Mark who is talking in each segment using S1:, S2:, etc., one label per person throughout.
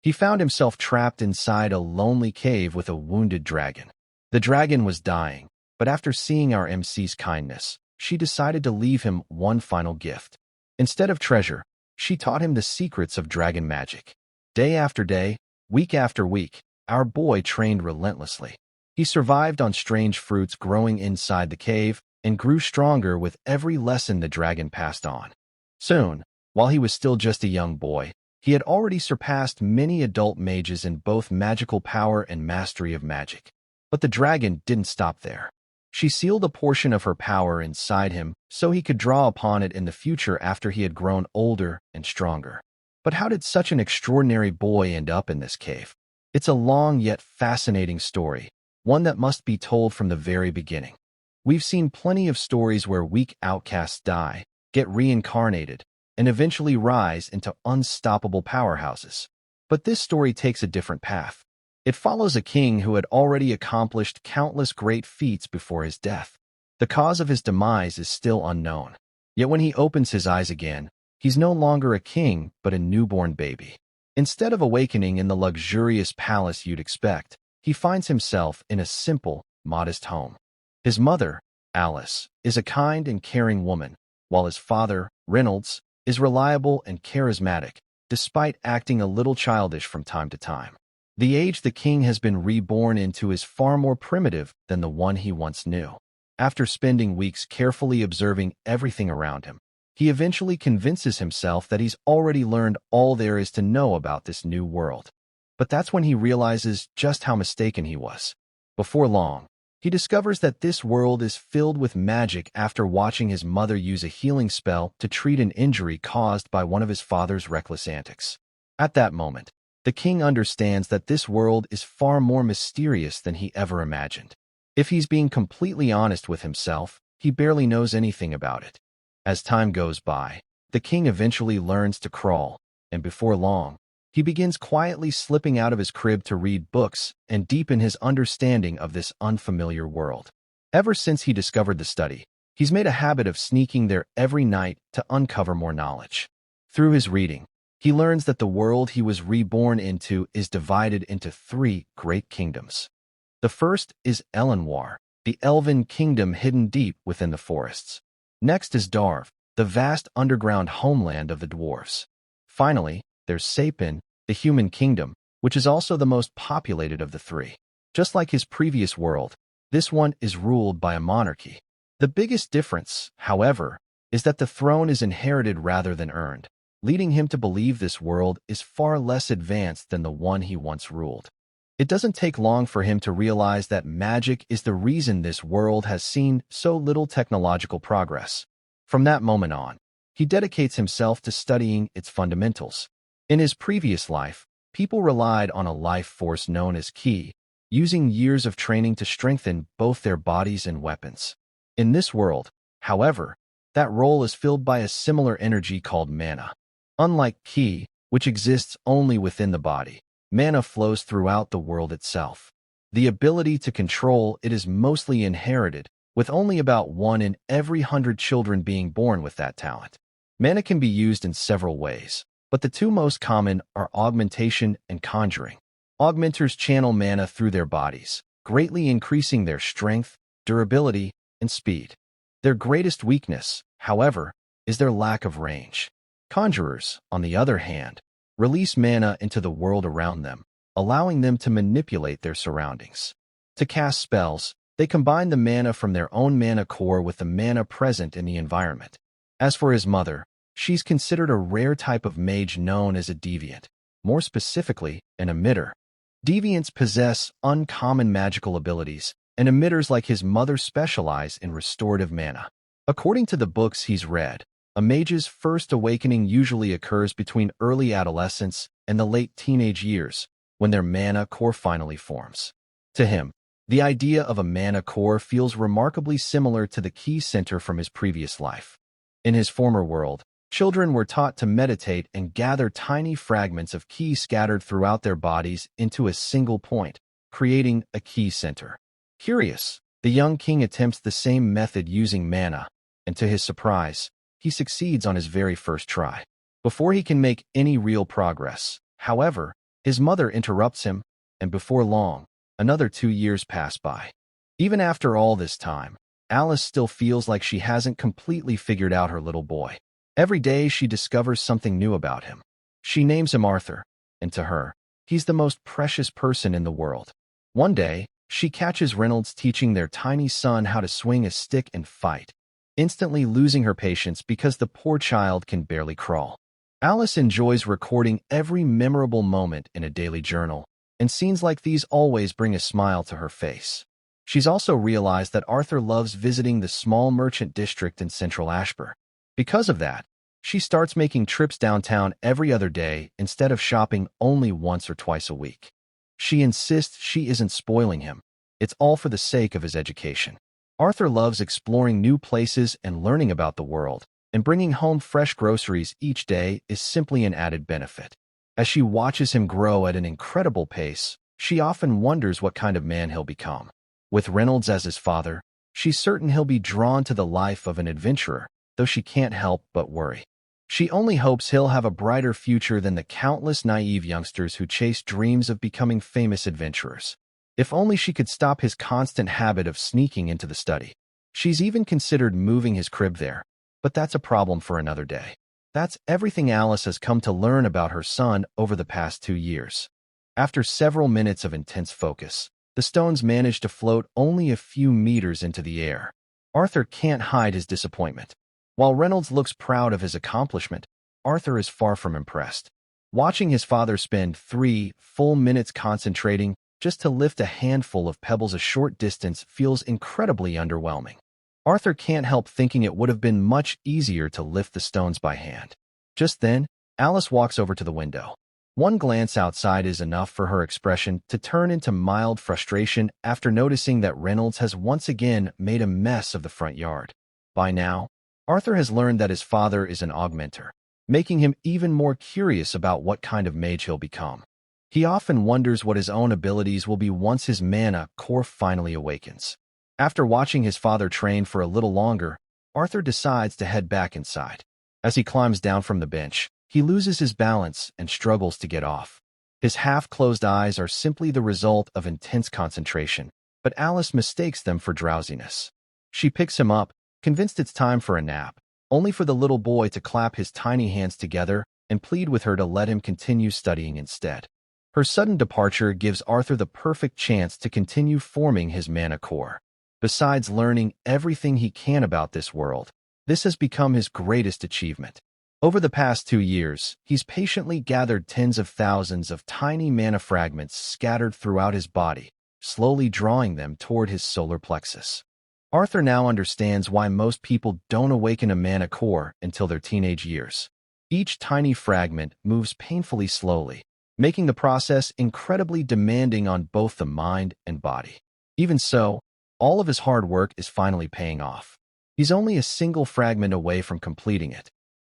S1: He found himself trapped inside a lonely cave with a wounded dragon. The dragon was dying, but after seeing our MC's kindness, she decided to leave him one final gift. Instead of treasure, she taught him the secrets of dragon magic. Day after day, week after week, our boy trained relentlessly. He survived on strange fruits growing inside the cave and grew stronger with every lesson the dragon passed on. Soon, while he was still just a young boy, he had already surpassed many adult mages in both magical power and mastery of magic. But the dragon didn't stop there. She sealed a portion of her power inside him so he could draw upon it in the future after he had grown older and stronger. But how did such an extraordinary boy end up in this cave? It's a long yet fascinating story, one that must be told from the very beginning. We've seen plenty of stories where weak outcasts die, get reincarnated, and eventually rise into unstoppable powerhouses. But this story takes a different path. It follows a king who had already accomplished countless great feats before his death. The cause of his demise is still unknown. Yet when he opens his eyes again, he's no longer a king, but a newborn baby. Instead of awakening in the luxurious palace you'd expect, he finds himself in a simple, modest home. His mother, Alice, is a kind and caring woman, while his father, Reynolds, is reliable and charismatic, despite acting a little childish from time to time. The age the king has been reborn into is far more primitive than the one he once knew. After spending weeks carefully observing everything around him, he eventually convinces himself that he's already learned all there is to know about this new world. But that's when he realizes just how mistaken he was. Before long, he discovers that this world is filled with magic after watching his mother use a healing spell to treat an injury caused by one of his father's reckless antics. At that moment, the king understands that this world is far more mysterious than he ever imagined. If he's being completely honest with himself, he barely knows anything about it. As time goes by, the king eventually learns to crawl, and before long, he begins quietly slipping out of his crib to read books and deepen his understanding of this unfamiliar world. Ever since he discovered the study, he's made a habit of sneaking there every night to uncover more knowledge. Through his reading, he learns that the world he was reborn into is divided into 3 great kingdoms. The first is Elenwar, the elven kingdom hidden deep within the forests. Next is Darv, the vast underground homeland of the dwarves. Finally, there's Sapin, the human kingdom, which is also the most populated of the 3. Just like his previous world, this one is ruled by a monarchy. The biggest difference, however, is that the throne is inherited rather than earned, leading him to believe this world is far less advanced than the one he once ruled. It doesn't take long for him to realize that magic is the reason this world has seen so little technological progress. From that moment on, he dedicates himself to studying its fundamentals. In his previous life, people relied on a life force known as ki, using years of training to strengthen both their bodies and weapons. In this world, however, that role is filled by a similar energy called mana. Unlike ki, which exists only within the body, mana flows throughout the world itself. The ability to control it is mostly inherited, with only about 1 in every 100 children being born with that talent. Mana can be used in several ways, but the 2 most common are augmentation and conjuring. Augmenters channel mana through their bodies, greatly increasing their strength, durability, and speed. Their greatest weakness, however, is their lack of range. Conjurers, on the other hand, release mana into the world around them, allowing them to manipulate their surroundings. To cast spells, they combine the mana from their own mana core with the mana present in the environment. As for his mother, she's considered a rare type of mage known as a deviant, more specifically, an emitter. Deviants possess uncommon magical abilities, and emitters like his mother specialize in restorative mana. According to the books he's read, a mage's first awakening usually occurs between early adolescence and the late teenage years, when their mana core finally forms. To him, the idea of a mana core feels remarkably similar to the ki center from his previous life. In his former world, children were taught to meditate and gather tiny fragments of ki scattered throughout their bodies into a single point, creating a ki center. Curious, the young king attempts the same method using mana, and to his surprise, he succeeds on his very first try. Before he can make any real progress, however, His mother interrupts him, and before long, another 2 years pass by. Even after all this time, Alice still feels like she hasn't completely figured out her little boy. Every day she discovers something new about him. She names him Arthur, and to her, he's the most precious person in the world. One day, she catches Reynolds teaching their tiny son how to swing a stick and fight, instantly losing her patience because the poor child can barely crawl. Alice enjoys recording every memorable moment in a daily journal, and scenes like these always bring a smile to her face. She's also realized that Arthur loves visiting the small merchant district in Central Ashburn. Because of that, she starts making trips downtown every other day instead of shopping only once or twice a week. She insists she isn't spoiling him. It's all for the sake of his education. Arthur loves exploring new places and learning about the world, and bringing home fresh groceries each day is simply an added benefit. As she watches him grow at an incredible pace, she often wonders what kind of man he'll become. With Reynolds as his father, she's certain he'll be drawn to the life of an adventurer, though she can't help but worry. She only hopes he'll have a brighter future than the countless naive youngsters who chase dreams of becoming famous adventurers. If only she could stop his constant habit of sneaking into the study. She's even considered moving his crib there, but that's a problem for another day. That's everything Alice has come to learn about her son over the past 2 years. After several minutes of intense focus, the stones manage to float only a few meters into the air. Arthur can't hide his disappointment. While Reynolds looks proud of his accomplishment, Arthur is far from impressed. Watching his father spend 3 full minutes concentrating just to lift a handful of pebbles a short distance feels incredibly underwhelming. Arthur can't help thinking it would have been much easier to lift the stones by hand. Just then, Alice walks over to the window. One glance outside is enough for her expression to turn into mild frustration after noticing that Reynolds has once again made a mess of the front yard. By now, Arthur has learned that his father is an augmenter, making him even more curious about what kind of mage he'll become. He often wonders what his own abilities will be once his mana core finally awakens. After watching his father train for a little longer, Arthur decides to head back inside. As he climbs down from the bench, he loses his balance and struggles to get off. His half-closed eyes are simply the result of intense concentration, but Alice mistakes them for drowsiness. She picks him up, convinced it's time for a nap, only for the little boy to clap his tiny hands together and plead with her to let him continue studying instead. Her sudden departure gives Arthur the perfect chance to continue forming his mana core. Besides learning everything he can about this world, this has become his greatest achievement. Over the past 2 years, he's patiently gathered tens of thousands of tiny mana fragments scattered throughout his body, slowly drawing them toward his solar plexus. Arthur now understands why most people don't awaken a mana core until their teenage years. Each tiny fragment moves painfully slowly, making the process incredibly demanding on both the mind and body. Even so, all of his hard work is finally paying off. He's only a single fragment away from completing it.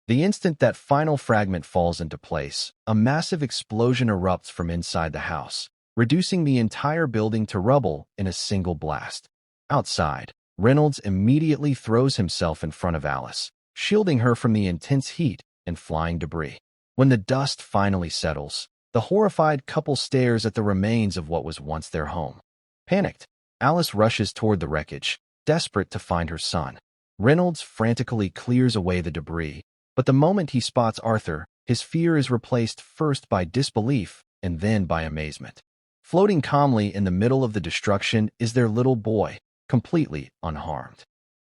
S1: The instant that final fragment falls into place, a massive explosion erupts from inside the house, reducing the entire building to rubble in a single blast. Outside, Reynolds immediately throws himself in front of Alice, shielding her from the intense heat and flying debris. When the dust finally settles, the horrified couple stares at the remains of what was once their home. Panicked, Alice rushes toward the wreckage, desperate to find her son. Reynolds frantically clears away the debris, but the moment he spots Arthur, his fear is replaced first by disbelief and then by amazement. Floating calmly in the middle of the destruction is their little boy, completely unharmed.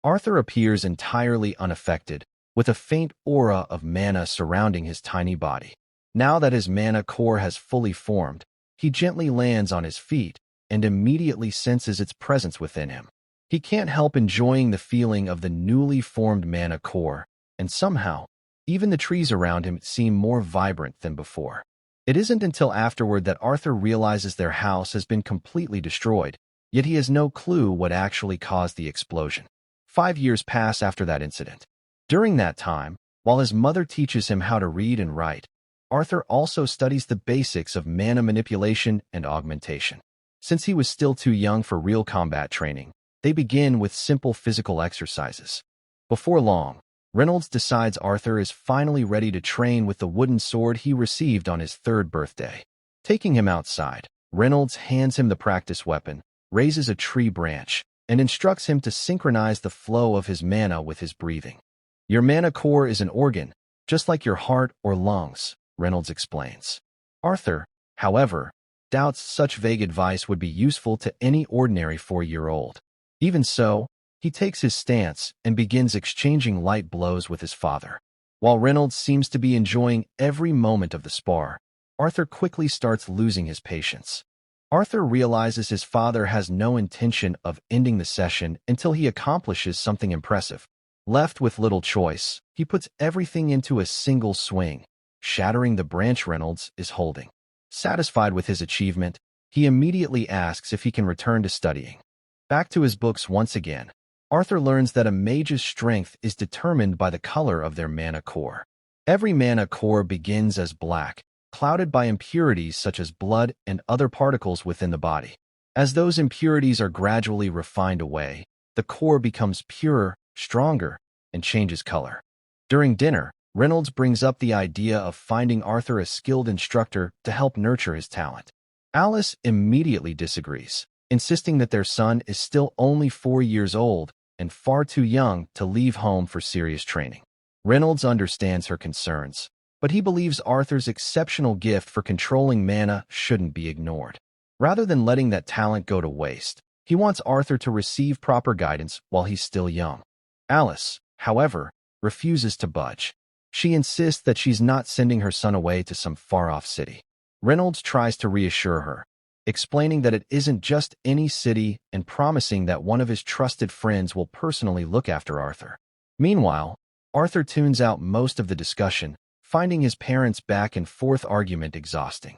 S1: Arthur appears entirely unaffected, with a faint aura of mana surrounding his tiny body. Now that his mana core has fully formed, he gently lands on his feet and immediately senses its presence within him. He can't help enjoying the feeling of the newly formed mana core, and somehow, even the trees around him seem more vibrant than before. It isn't until afterward that Arthur realizes their house has been completely destroyed, yet he has no clue what actually caused the explosion. 5 years pass after that incident. During that time, while his mother teaches him how to read and write, Arthur also studies the basics of mana manipulation and augmentation. Since he was still too young for real combat training, they begin with simple physical exercises. Before long, Reynolds decides Arthur is finally ready to train with the wooden sword he received on his 3rd birthday. Taking him outside, Reynolds hands him the practice weapon, raises a tree branch, and instructs him to synchronize the flow of his mana with his breathing. Your mana core is an organ, just like your heart or lungs, Reynolds explains. Arthur, however, doubts such vague advice would be useful to any ordinary 4-year-old. Even so, he takes his stance and begins exchanging light blows with his father. While Reynolds seems to be enjoying every moment of the spar, Arthur quickly starts losing his patience. Arthur realizes his father has no intention of ending the session until he accomplishes something impressive. Left with little choice, he puts everything into a single swing, shattering the branch Reynolds is holding. Satisfied with his achievement, he immediately asks if he can return to studying. Back to his books once again, Arthur learns that a mage's strength is determined by the color of their mana core. Every mana core begins as black, clouded by impurities such as blood and other particles within the body. As those impurities are gradually refined away, the core becomes purer, stronger, and changes color. During dinner, Reynolds brings up the idea of finding Arthur a skilled instructor to help nurture his talent. Alice immediately disagrees, insisting that their son is still only 4 years old and far too young to leave home for serious training. Reynolds understands her concerns, but he believes Arthur's exceptional gift for controlling mana shouldn't be ignored. Rather than letting that talent go to waste, he wants Arthur to receive proper guidance while he's still young. Alice, however, refuses to budge. She insists that she's not sending her son away to some far-off city. Reynolds tries to reassure her, explaining that it isn't just any city and promising that one of his trusted friends will personally look after Arthur. Meanwhile, Arthur tunes out most of the discussion, finding his parents' back-and-forth argument exhausting.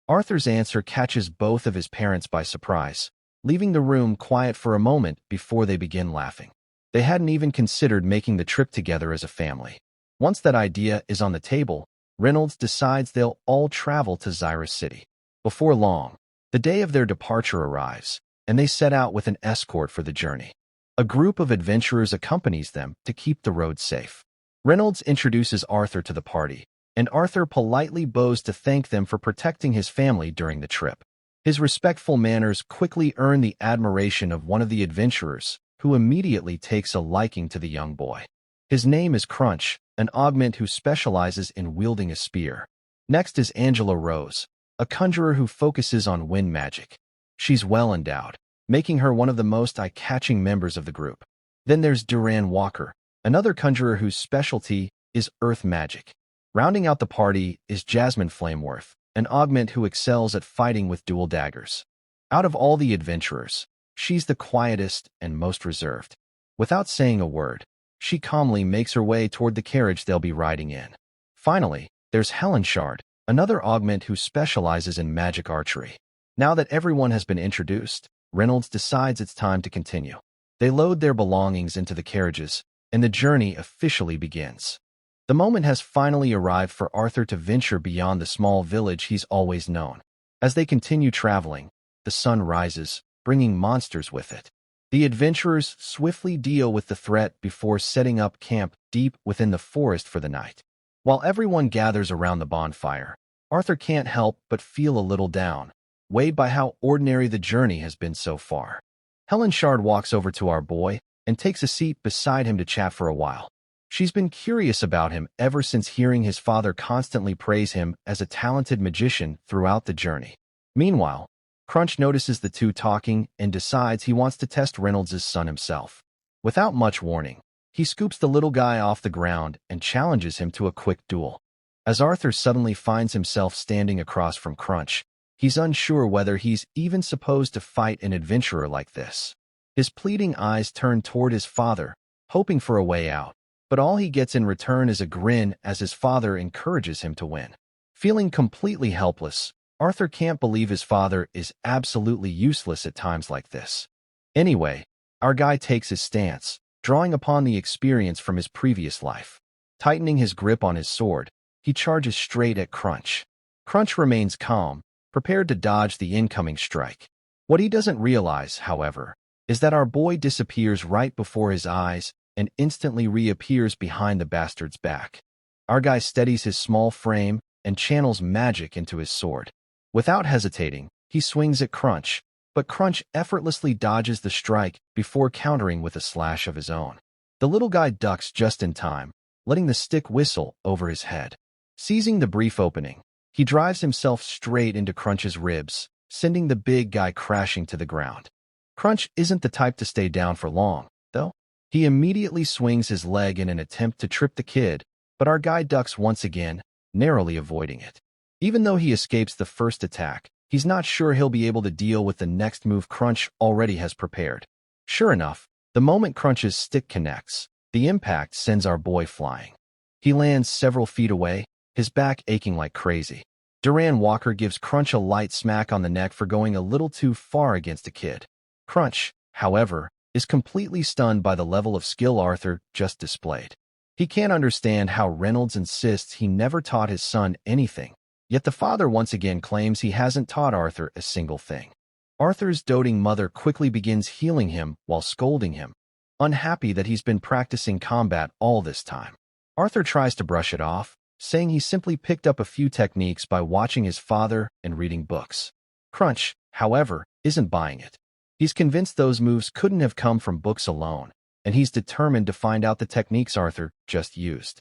S1: Arthur's answer catches both of his parents by surprise, leaving the room quiet for a moment before they begin laughing. They hadn't even considered making the trip together as a family. Once that idea is on the table, Reynolds decides they'll all travel to Zyra City. Before long, the day of their departure arrives, and they set out with an escort for the journey. A group of adventurers accompanies them to keep the road safe. Reynolds introduces Arthur to the party, and Arthur politely bows to thank them for protecting his family during the trip. His respectful manners quickly earn the admiration of one of the adventurers, who immediately takes a liking to the young boy. His name is Crunch, an augment who specializes in wielding a spear. Next is Angela Rose, a conjurer who focuses on wind magic. She's well endowed, making her one of the most eye-catching members of the group. Then there's Duran Walker, another conjurer whose specialty is earth magic. Rounding out the party is Jasmine Flameworth, an augment who excels at fighting with dual daggers. Out of all the adventurers, she's the quietest and most reserved. Without saying a word, she calmly makes her way toward the carriage they'll be riding in. Finally, there's Helen Shard, another augment who specializes in magic archery. Now that everyone has been introduced, Reynolds decides it's time to continue. They load their belongings into the carriages, and the journey officially begins. The moment has finally arrived for Arthur to venture beyond the small village he's always known. As they continue traveling, the sun rises, bringing monsters with it. The adventurers swiftly deal with the threat before setting up camp deep within the forest for the night. While everyone gathers around the bonfire, Arthur can't help but feel a little down, weighed by how ordinary the journey has been so far. Helen Shard walks over to our boy and takes a seat beside him to chat for a while. She's been curious about him ever since hearing his father constantly praise him as a talented magician throughout the journey. Meanwhile, Crunch notices the two talking and decides he wants to test Reynolds' son himself. Without much warning, he scoops the little guy off the ground and challenges him to a quick duel. As Arthur suddenly finds himself standing across from Crunch, he's unsure whether he's even supposed to fight an adventurer like this. His pleading eyes turn toward his father, hoping for a way out, but all he gets in return is a grin as his father encourages him to win. Feeling completely helpless, Arthur can't believe his father is absolutely useless at times like this. Anyway, our guy takes his stance, drawing upon the experience from his previous life. Tightening his grip on his sword, he charges straight at Crunch. Crunch remains calm, prepared to dodge the incoming strike. What he doesn't realize, however, is that our boy disappears right before his eyes and instantly reappears behind the bastard's back. Our guy steadies his small frame and channels magic into his sword. Without hesitating, he swings at Crunch, but Crunch effortlessly dodges the strike before countering with a slash of his own. The little guy ducks just in time, letting the stick whistle over his head. Seizing the brief opening, he drives himself straight into Crunch's ribs, sending the big guy crashing to the ground. Crunch isn't the type to stay down for long, though. He immediately swings his leg in an attempt to trip the kid, but our guy ducks once again, narrowly avoiding it. Even though he escapes the first attack, he's not sure he'll be able to deal with the next move Crunch already has prepared. Sure enough, the moment Crunch's stick connects, the impact sends our boy flying. He lands several feet away, his back aching like crazy. Duran Walker gives Crunch a light smack on the neck for going a little too far against the kid. Crunch, however, is completely stunned by the level of skill Arthur just displayed. He can't understand how Reynolds insists he never taught his son anything, yet the father once again claims he hasn't taught Arthur a single thing. Arthur's doting mother quickly begins healing him while scolding him, unhappy that he's been practicing combat all this time. Arthur tries to brush it off, saying he simply picked up a few techniques by watching his father and reading books. Crunch, however, isn't buying it. He's convinced those moves couldn't have come from books alone, and he's determined to find out the techniques Arthur just used.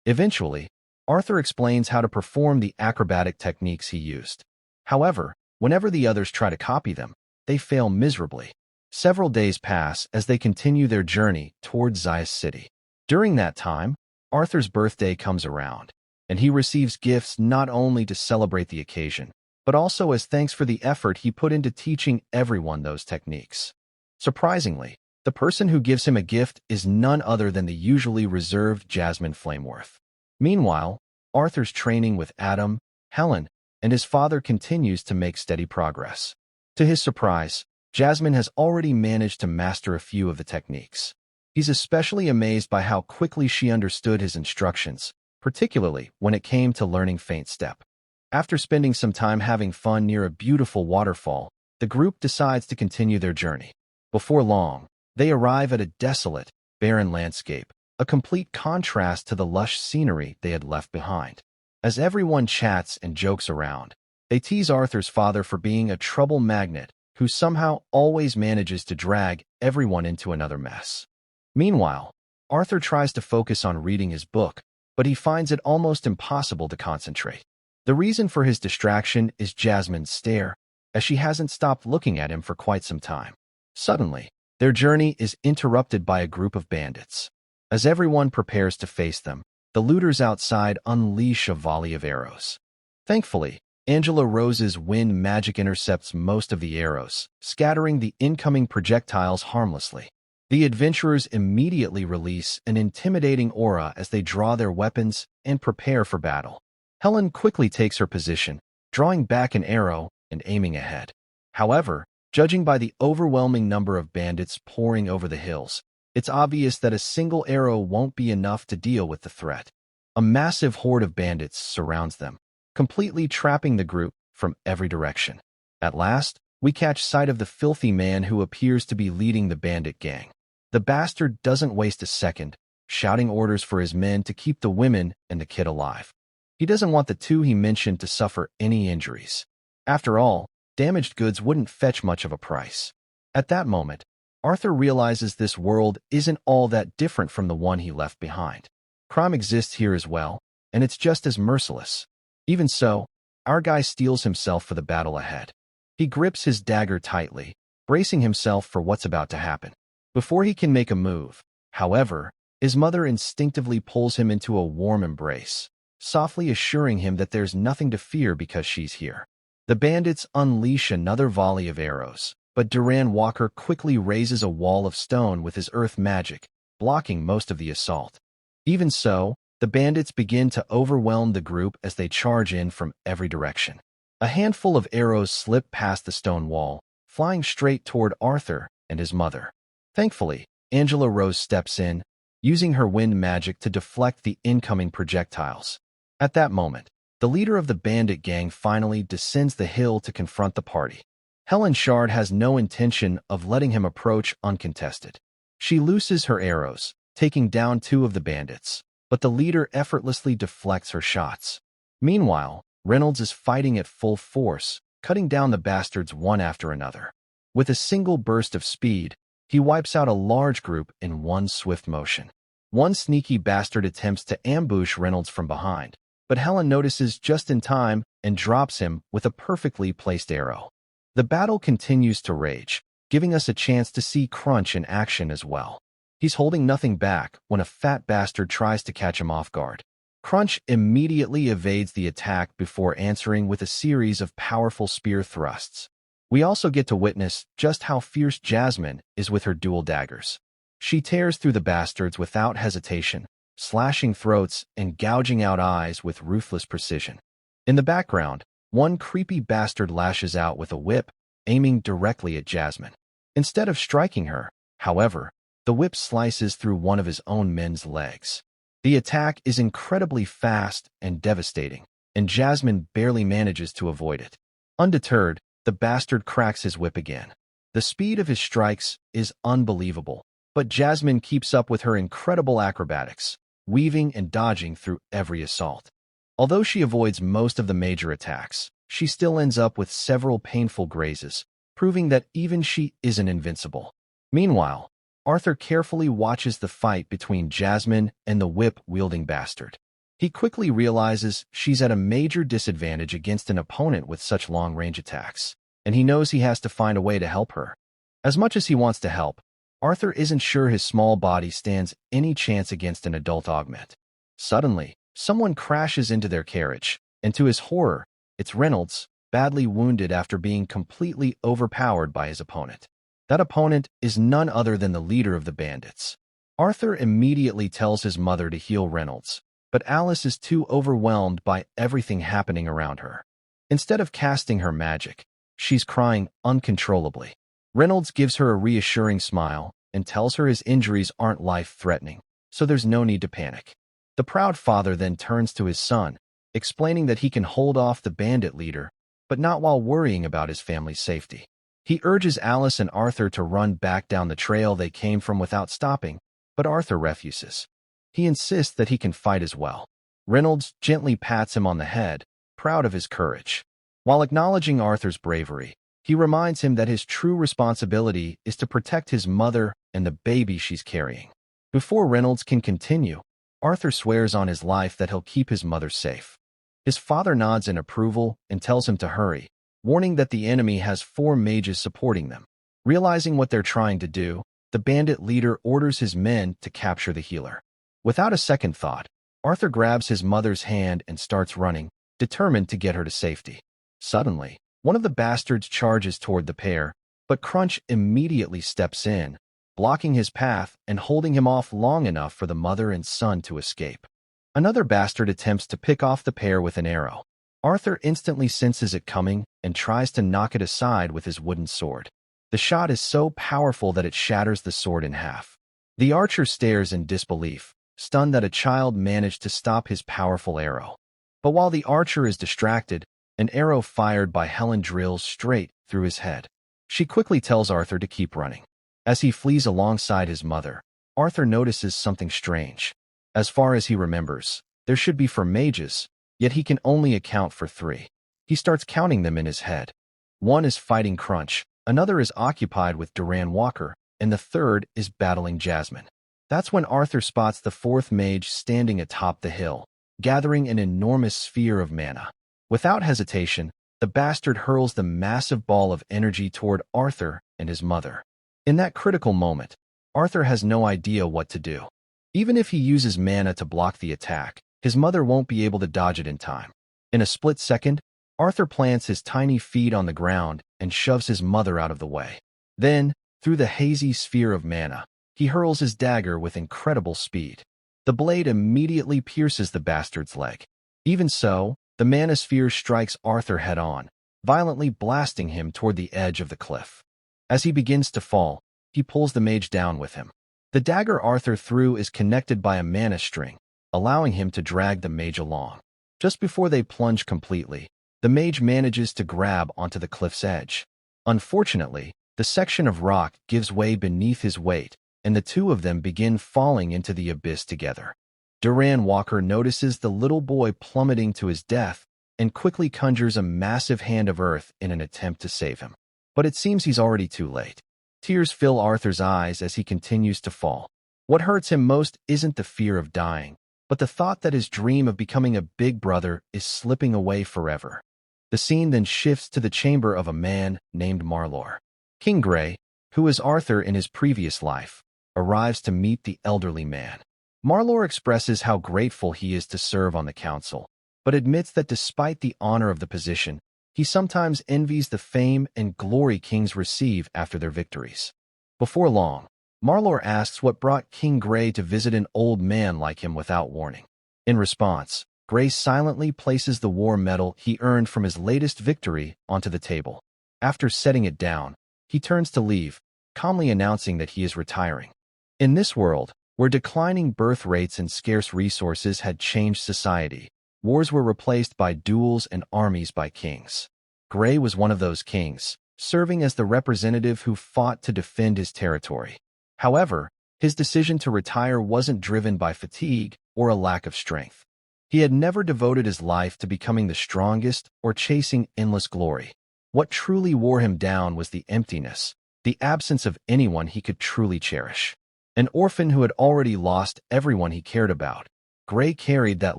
S1: Eventually, Arthur explains how to perform the acrobatic techniques he used. However, whenever the others try to copy them, they fail miserably. Several days pass as they continue their journey towards Zayas City. During that time, Arthur's birthday comes around, and he receives gifts not only to celebrate the occasion, but also as thanks for the effort he put into teaching everyone those techniques. Surprisingly, the person who gives him a gift is none other than the usually reserved Jasmine Flameworth. Meanwhile, Arthur's training with Adam, Helen, and his father continues to make steady progress. To his surprise, Jasmine has already managed to master a few of the techniques. He's especially amazed by how quickly she understood his instructions, particularly when it came to learning Feint Step. After spending some time having fun near a beautiful waterfall, the group decides to continue their journey. Before long, they arrive at a desolate, barren landscape, a complete contrast to the lush scenery they had left behind. As everyone chats and jokes around, they tease Arthur's father for being a trouble magnet who somehow always manages to drag everyone into another mess. Meanwhile, Arthur tries to focus on reading his book, but he finds it almost impossible to concentrate. The reason for his distraction is Jasmine's stare, as she hasn't stopped looking at him for quite some time. Suddenly, their journey is interrupted by a group of bandits. As everyone prepares to face them, the looters outside unleash a volley of arrows. Thankfully, Angela Rose's wind magic intercepts most of the arrows, scattering the incoming projectiles harmlessly. The adventurers immediately release an intimidating aura as they draw their weapons and prepare for battle. Helen quickly takes her position, drawing back an arrow and aiming ahead. However, judging by the overwhelming number of bandits pouring over the hills, it's obvious that a single arrow won't be enough to deal with the threat. A massive horde of bandits surrounds them, completely trapping the group from every direction. At last, we catch sight of the filthy man who appears to be leading the bandit gang. The bastard doesn't waste a second, shouting orders for his men to keep the women and the kid alive. He doesn't want the two he mentioned to suffer any injuries. After all, damaged goods wouldn't fetch much of a price. At that moment, Arthur realizes this world isn't all that different from the one he left behind. Crime exists here as well, and it's just as merciless. Even so, our guy steels himself for the battle ahead. He grips his dagger tightly, bracing himself for what's about to happen. Before he can make a move, however, his mother instinctively pulls him into a warm embrace, softly assuring him that there's nothing to fear because she's here. The bandits unleash another volley of arrows, but Duran Walker quickly raises a wall of stone with his earth magic, blocking most of the assault. Even so, the bandits begin to overwhelm the group as they charge in from every direction. A handful of arrows slip past the stone wall, flying straight toward Arthur and his mother. Thankfully, Angela Rose steps in, using her wind magic to deflect the incoming projectiles. At that moment, the leader of the bandit gang finally descends the hill to confront the party. Helen Shard has no intention of letting him approach uncontested. She looses her arrows, taking down two of the bandits, but the leader effortlessly deflects her shots. Meanwhile, Reynolds is fighting at full force, cutting down the bastards one after another. With a single burst of speed, he wipes out a large group in one swift motion. One sneaky bastard attempts to ambush Reynolds from behind, but Helen notices just in time and drops him with a perfectly placed arrow. The battle continues to rage, giving us a chance to see Crunch in action as well. He's holding nothing back when a fat bastard tries to catch him off guard. Crunch immediately evades the attack before answering with a series of powerful spear thrusts. We also get to witness just how fierce Jasmine is with her dual daggers. She tears through the bastards without hesitation, slashing throats and gouging out eyes with ruthless precision. In the background, one creepy bastard lashes out with a whip, aiming directly at Jasmine. Instead of striking her, however, the whip slices through one of his own men's legs. The attack is incredibly fast and devastating, and Jasmine barely manages to avoid it. Undeterred, the bastard cracks his whip again. The speed of his strikes is unbelievable, but Jasmine keeps up with her incredible acrobatics, weaving and dodging through every assault. Although she avoids most of the major attacks, she still ends up with several painful grazes, proving that even she isn't invincible. Meanwhile, Arthur carefully watches the fight between Jasmine and the whip-wielding bastard. He quickly realizes she's at a major disadvantage against an opponent with such long-range attacks, and he knows he has to find a way to help her. As much as he wants to help, Arthur isn't sure his small body stands any chance against an adult augment. Suddenly, someone crashes into their carriage, and to his horror, it's Reynolds, badly wounded after being completely overpowered by his opponent. That opponent is none other than the leader of the bandits. Arthur immediately tells his mother to heal Reynolds, but Alice is too overwhelmed by everything happening around her. Instead of casting her magic, she's crying uncontrollably. Reynolds gives her a reassuring smile and tells her his injuries aren't life-threatening, so there's no need to panic. The proud father then turns to his son, explaining that he can hold off the bandit leader, but not while worrying about his family's safety. He urges Alice and Arthur to run back down the trail they came from without stopping, but Arthur refuses. He insists that he can fight as well. Reynolds gently pats him on the head, proud of his courage. While acknowledging Arthur's bravery, he reminds him that his true responsibility is to protect his mother and the baby she's carrying. Before Reynolds can continue, Arthur swears on his life that he'll keep his mother safe. His father nods in approval and tells him to hurry, warning that the enemy has 4 mages supporting them. Realizing what they're trying to do, the bandit leader orders his men to capture the healer. Without a second thought, Arthur grabs his mother's hand and starts running, determined to get her to safety. Suddenly, one of the bastards charges toward the pair, but Crunch immediately steps in, blocking his path and holding him off long enough for the mother and son to escape. Another bastard attempts to pick off the pair with an arrow. Arthur instantly senses it coming and tries to knock it aside with his wooden sword. The shot is so powerful that it shatters the sword in half. The archer stares in disbelief, stunned that a child managed to stop his powerful arrow. But while the archer is distracted, an arrow fired by Helen drills straight through his head. She quickly tells Arthur to keep running. As he flees alongside his mother, Arthur notices something strange. As far as he remembers, there should be 4 mages, yet he can only account for 3. He starts counting them in his head. One is fighting Crunch, another is occupied with Duran Walker, and the third is battling Jasmine. That's when Arthur spots the 4th mage standing atop the hill, gathering an enormous sphere of mana. Without hesitation, the bastard hurls the massive ball of energy toward Arthur and his mother. In that critical moment, Arthur has no idea what to do. Even if he uses mana to block the attack, his mother won't be able to dodge it in time. In a split second, Arthur plants his tiny feet on the ground and shoves his mother out of the way. Then, through the hazy sphere of mana, he hurls his dagger with incredible speed. The blade immediately pierces the bastard's leg. Even so, the mana sphere strikes Arthur head-on, violently blasting him toward the edge of the cliff. As he begins to fall, he pulls the mage down with him. The dagger Arthur threw is connected by a mana string, allowing him to drag the mage along. Just before they plunge completely, the mage manages to grab onto the cliff's edge. Unfortunately, the section of rock gives way beneath his weight, and the two of them begin falling into the abyss together. Duran Walker notices the little boy plummeting to his death and quickly conjures a massive hand of earth in an attempt to save him. But it seems he's already too late. Tears fill Arthur's eyes as he continues to fall. What hurts him most isn't the fear of dying, but the thought that his dream of becoming a big brother is slipping away forever. The scene then shifts to the chamber of a man named Marlor. King Grey, who was Arthur in his previous life, arrives to meet the elderly man. Marlor expresses how grateful he is to serve on the council, but admits that despite the honor of the position, he sometimes envies the fame and glory kings receive after their victories. Before long, Marlor asks what brought King Grey to visit an old man like him without warning. In response, Grey silently places the war medal he earned from his latest victory onto the table. After setting it down, he turns to leave, calmly announcing that he is retiring. In this world, where declining birth rates and scarce resources had changed society, wars were replaced by duels and armies by kings. Grey was one of those kings, serving as the representative who fought to defend his territory. However, his decision to retire wasn't driven by fatigue or a lack of strength. He had never devoted his life to becoming the strongest or chasing endless glory. What truly wore him down was the emptiness, the absence of anyone he could truly cherish. An orphan who had already lost everyone he cared about, Grey carried that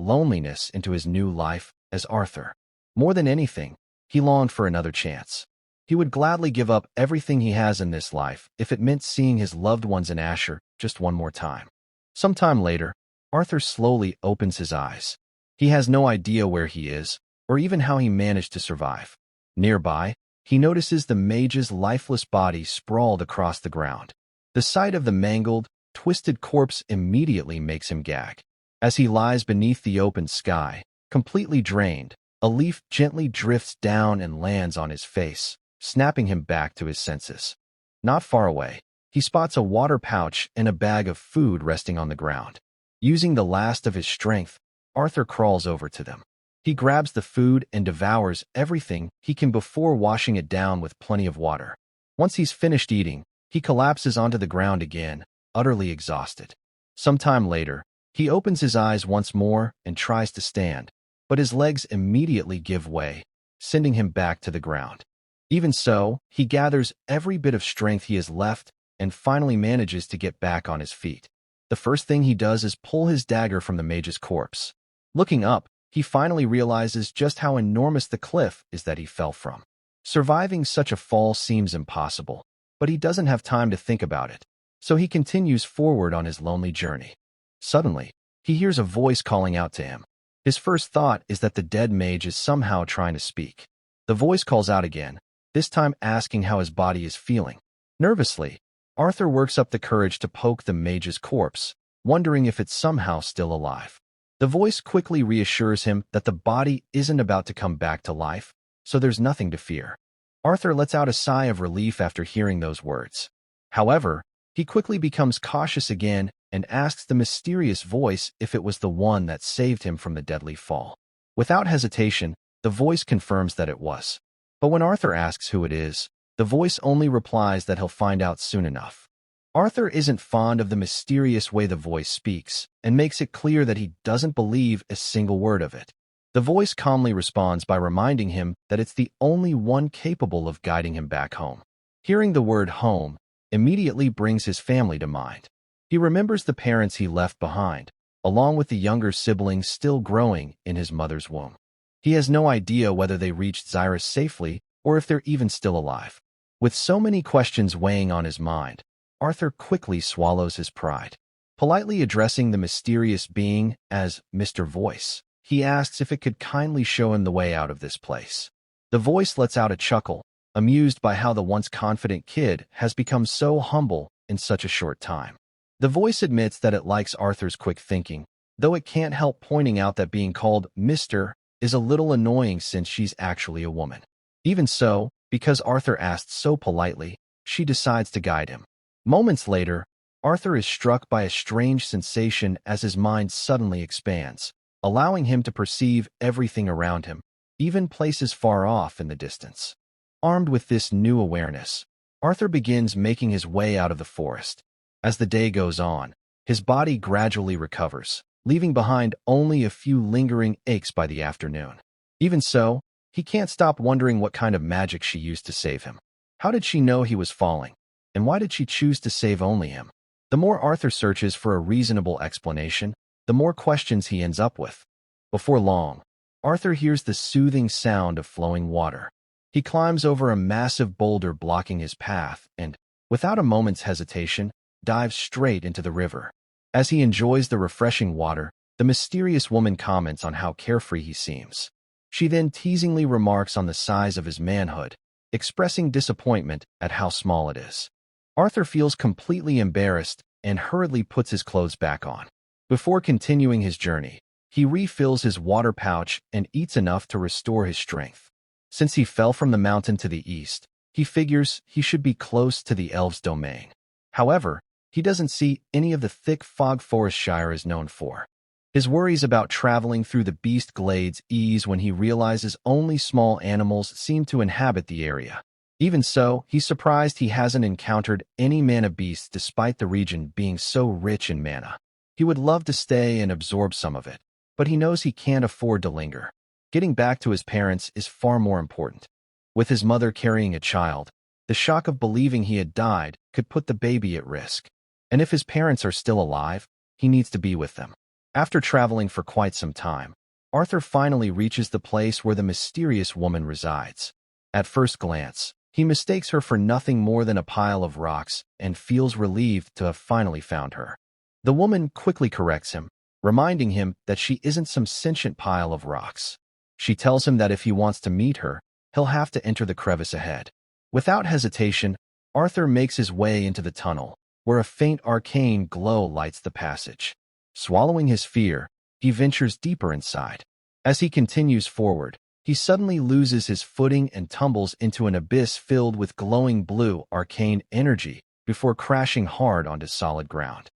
S1: loneliness into his new life as Arthur. More than anything, he longed for another chance. He would gladly give up everything he has in this life if it meant seeing his loved ones in Asher just one more time. Sometime later, Arthur slowly opens his eyes. He has no idea where he is, or even how he managed to survive. Nearby, he notices the mage's lifeless body sprawled across the ground. The sight of the mangled, twisted corpse immediately makes him gag. As he lies beneath the open sky, completely drained, a leaf gently drifts down and lands on his face, snapping him back to his senses. Not far away, he spots a water pouch and a bag of food resting on the ground. Using the last of his strength, Arthur crawls over to them. He grabs the food and devours everything he can before washing it down with plenty of water. Once he's finished eating, he collapses onto the ground again, utterly exhausted. Sometime later, he opens his eyes once more and tries to stand, but his legs immediately give way, sending him back to the ground. Even so, he gathers every bit of strength he has left and finally manages to get back on his feet. The first thing he does is pull his dagger from the mage's corpse. Looking up, he finally realizes just how enormous the cliff is that he fell from. Surviving such a fall seems impossible, but he doesn't have time to think about it, so he continues forward on his lonely journey. Suddenly, he hears a voice calling out to him. His first thought is that the dead mage is somehow trying to speak. The voice calls out again, this time asking how his body is feeling. Nervously, Arthur works up the courage to poke the mage's corpse, wondering if it's somehow still alive. The voice quickly reassures him that the body isn't about to come back to life, so there's nothing to fear. Arthur lets out a sigh of relief after hearing those words. However, he quickly becomes cautious again and asks the mysterious voice if it was the one that saved him from the deadly fall. Without hesitation, the voice confirms that it was. But when Arthur asks who it is, the voice only replies that he'll find out soon enough. Arthur isn't fond of the mysterious way the voice speaks and makes it clear that he doesn't believe a single word of it. The voice calmly responds by reminding him that it's the only one capable of guiding him back home. Hearing the word home immediately brings his family to mind. He remembers the parents he left behind, along with the younger siblings still growing in his mother's womb. He has no idea whether they reached Xyrus safely or if they're even still alive. With so many questions weighing on his mind, Arthur quickly swallows his pride. Politely addressing the mysterious being as Mr. Voice, he asks if it could kindly show him the way out of this place. The voice lets out a chuckle, amused by how the once confident kid has become so humble in such a short time. The voice admits that it likes Arthur's quick thinking, though it can't help pointing out that being called Mr. is a little annoying since she's actually a woman. Even so, because Arthur asked so politely, she decides to guide him. Moments later, Arthur is struck by a strange sensation as his mind suddenly expands, allowing him to perceive everything around him, even places far off in the distance. Armed with this new awareness, Arthur begins making his way out of the forest. As the day goes on, his body gradually recovers, leaving behind only a few lingering aches by the afternoon. Even so, he can't stop wondering what kind of magic she used to save him. How did she know he was falling? And why did she choose to save only him? The more Arthur searches for a reasonable explanation, the more questions he ends up with. Before long, Arthur hears the soothing sound of flowing water. He climbs over a massive boulder blocking his path and, without a moment's hesitation, dives straight into the river. As he enjoys the refreshing water, the mysterious woman comments on how carefree he seems. She then teasingly remarks on the size of his manhood, expressing disappointment at how small it is. Arthur feels completely embarrassed and hurriedly puts his clothes back on. Before continuing his journey, he refills his water pouch and eats enough to restore his strength. Since he fell from the mountain to the east, he figures he should be close to the elves' domain. However, he doesn't see any of the thick fog forest Shire is known for. His worries about traveling through the beast glades ease when he realizes only small animals seem to inhabit the area. Even so, he's surprised he hasn't encountered any mana beasts despite the region being so rich in mana. He would love to stay and absorb some of it, but he knows he can't afford to linger. Getting back to his parents is far more important. With his mother carrying a child, the shock of believing he had died could put the baby at risk. And if his parents are still alive, he needs to be with them. After traveling for quite some time, Arthur finally reaches the place where the mysterious woman resides. At first glance, he mistakes her for nothing more than a pile of rocks and feels relieved to have finally found her. The woman quickly corrects him, reminding him that she isn't some sentient pile of rocks. She tells him that if he wants to meet her, he'll have to enter the crevice ahead. Without hesitation, Arthur makes his way into the tunnel, where a faint arcane glow lights the passage. Swallowing his fear, he ventures deeper inside. As he continues forward, he suddenly loses his footing and tumbles into an abyss filled with glowing blue arcane energy before crashing hard onto solid ground.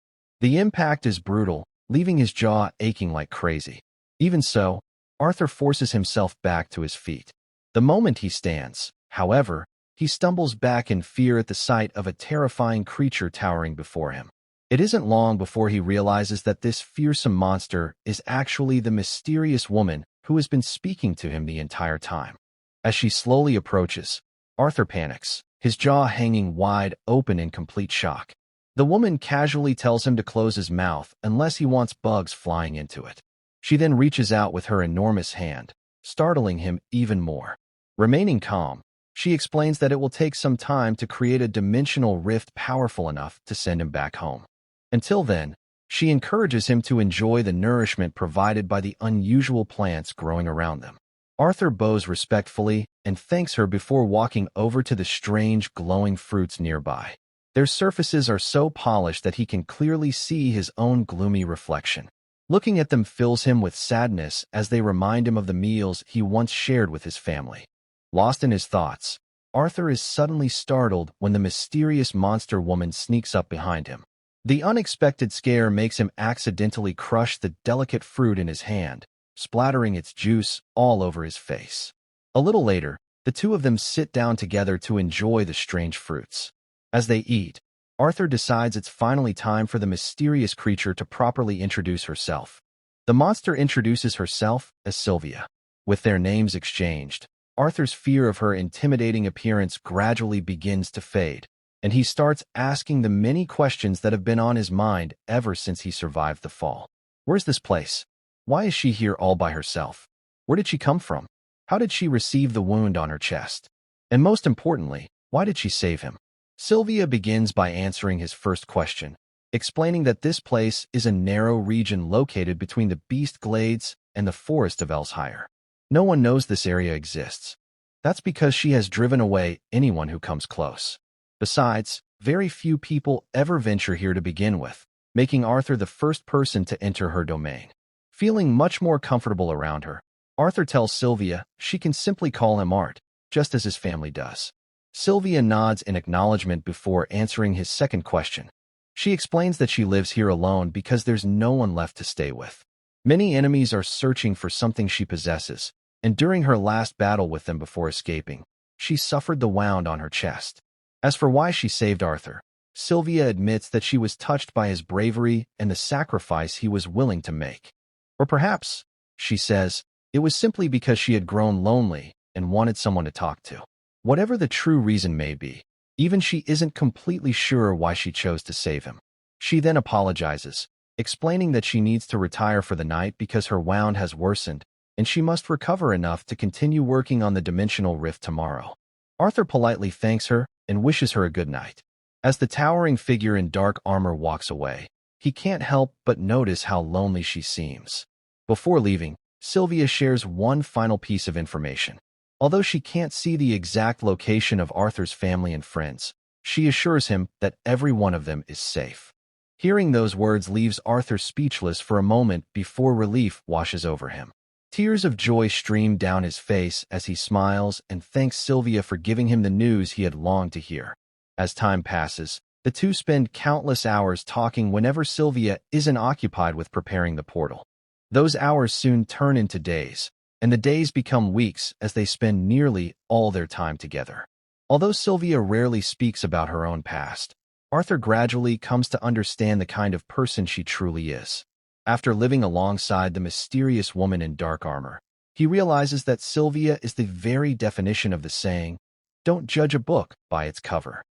S1: The impact is brutal, leaving his jaw aching like crazy. Even so, Arthur forces himself back to his feet. The moment he stands, however, he stumbles back in fear at the sight of a terrifying creature towering before him. It isn't long before he realizes that this fearsome monster is actually the mysterious woman who has been speaking to him the entire time. As she slowly approaches, Arthur panics, his jaw hanging wide open in complete shock. The woman casually tells him to close his mouth unless he wants bugs flying into it. She then reaches out with her enormous hand, startling him even more. Remaining calm, she explains that it will take some time to create a dimensional rift powerful enough to send him back home. Until then, she encourages him to enjoy the nourishment provided by the unusual plants growing around them. Arthur bows respectfully and thanks her before walking over to the strange glowing fruits nearby. Their surfaces are so polished that he can clearly see his own gloomy reflection. Looking at them fills him with sadness as they remind him of the meals he once shared with his family. Lost in his thoughts, Arthur is suddenly startled when the mysterious monster woman sneaks up behind him. The unexpected scare makes him accidentally crush the delicate fruit in his hand, splattering its juice all over his face. A little later, the two of them sit down together to enjoy the strange fruits. As they eat, Arthur decides it's finally time for the mysterious creature to properly introduce herself. The monster introduces herself as Sylvia. With their names exchanged, Arthur's fear of her intimidating appearance gradually begins to fade, and he starts asking the many questions that have been on his mind ever since he survived the fall. Where's this place? Why is she here all by herself? Where did she come from? How did she receive the wound on her chest? And most importantly, why did she save him? Sylvia begins by answering his first question, explaining that this place is a narrow region located between the Beast Glades and the Forest of Elshire. No one knows this area exists. That's because she has driven away anyone who comes close. Besides, very few people ever venture here to begin with, making Arthur the first person to enter her domain. Feeling much more comfortable around her, Arthur tells Sylvia she can simply call him Art, just as his family does. Sylvia nods in acknowledgement before answering his second question. She explains that she lives here alone because there's no one left to stay with. Many enemies are searching for something she possesses, and during her last battle with them before escaping, she suffered the wound on her chest. As for why she saved Arthur, Sylvia admits that she was touched by his bravery and the sacrifice he was willing to make. Or perhaps, she says, It was simply because she had grown lonely and wanted someone to talk to. Whatever the true reason may be, even she isn't completely sure why she chose to save him. She then apologizes, explaining that she needs to retire for the night because her wound has worsened, and she must recover enough to continue working on the dimensional rift tomorrow. Arthur politely thanks her and wishes her a good night. As the towering figure in dark armor walks away, he can't help but notice how lonely she seems. Before leaving, Sylvia shares one final piece of information. Although she can't see the exact location of Arthur's family and friends, she assures him that every one of them is safe. Hearing those words leaves Arthur speechless for a moment before relief washes over him. Tears of joy stream down his face as he smiles and thanks Sylvia for giving him the news he had longed to hear. As time passes, the two spend countless hours talking whenever Sylvia isn't occupied with preparing the portal. Those hours soon turn into days, and the days become weeks as they spend nearly all their time together. Although Sylvia rarely speaks about her own past, Arthur gradually comes to understand the kind of person she truly is. After living alongside the mysterious woman in dark armor, he realizes that Sylvia is the very definition of the saying, "Don't judge a book by its cover."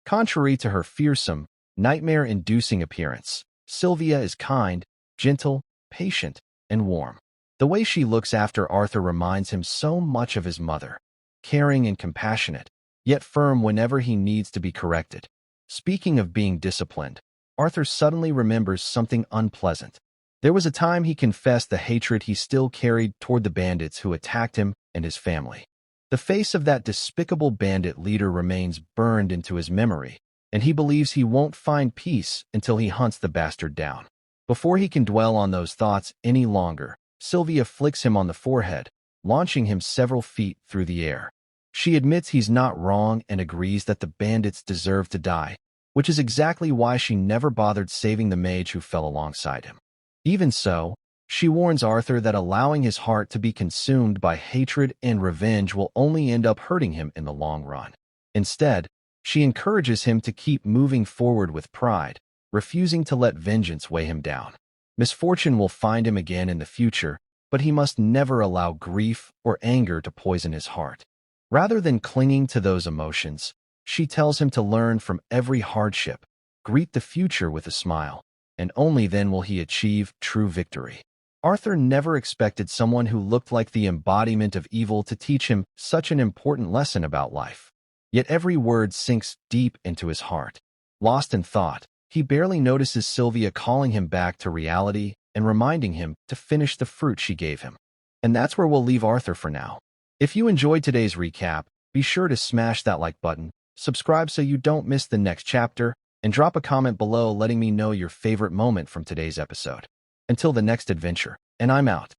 S1: Contrary to her fearsome, nightmare-inducing appearance, Sylvia is kind, gentle, patient, and warm. The way she looks after Arthur reminds him so much of his mother, caring and compassionate, yet firm whenever he needs to be corrected. Speaking of being disciplined, Arthur suddenly remembers something unpleasant. There was a time he confessed the hatred he still carried toward the bandits who attacked him and his family. The face of that despicable bandit leader remains burned into his memory, and he believes he won't find peace until he hunts the bastard down. Before he can dwell on those thoughts any longer, Sylvia flicks him on the forehead, launching him several feet through the air. She admits he's not wrong and agrees that the bandits deserve to die, which is exactly why she never bothered saving the mage who fell alongside him. Even so, she warns Arthur that allowing his heart to be consumed by hatred and revenge will only end up hurting him in the long run. Instead, she encourages him to keep moving forward with pride, refusing to let vengeance weigh him down. Misfortune will find him again in the future, but he must never allow grief or anger to poison his heart. Rather than clinging to those emotions, she tells him to learn from every hardship, greet the future with a smile, and only then will he achieve true victory. Arthur never expected someone who looked like the embodiment of evil to teach him such an important lesson about life. Yet every word sinks deep into his heart. Lost in thought, he barely notices Sylvia calling him back to reality and reminding him to finish the fruit she gave him. And that's where we'll leave Arthur for now. If you enjoyed today's recap, be sure to smash that like button, subscribe so you don't miss the next chapter, and drop a comment below letting me know your favorite moment from today's episode. Until the next adventure, and I'm out.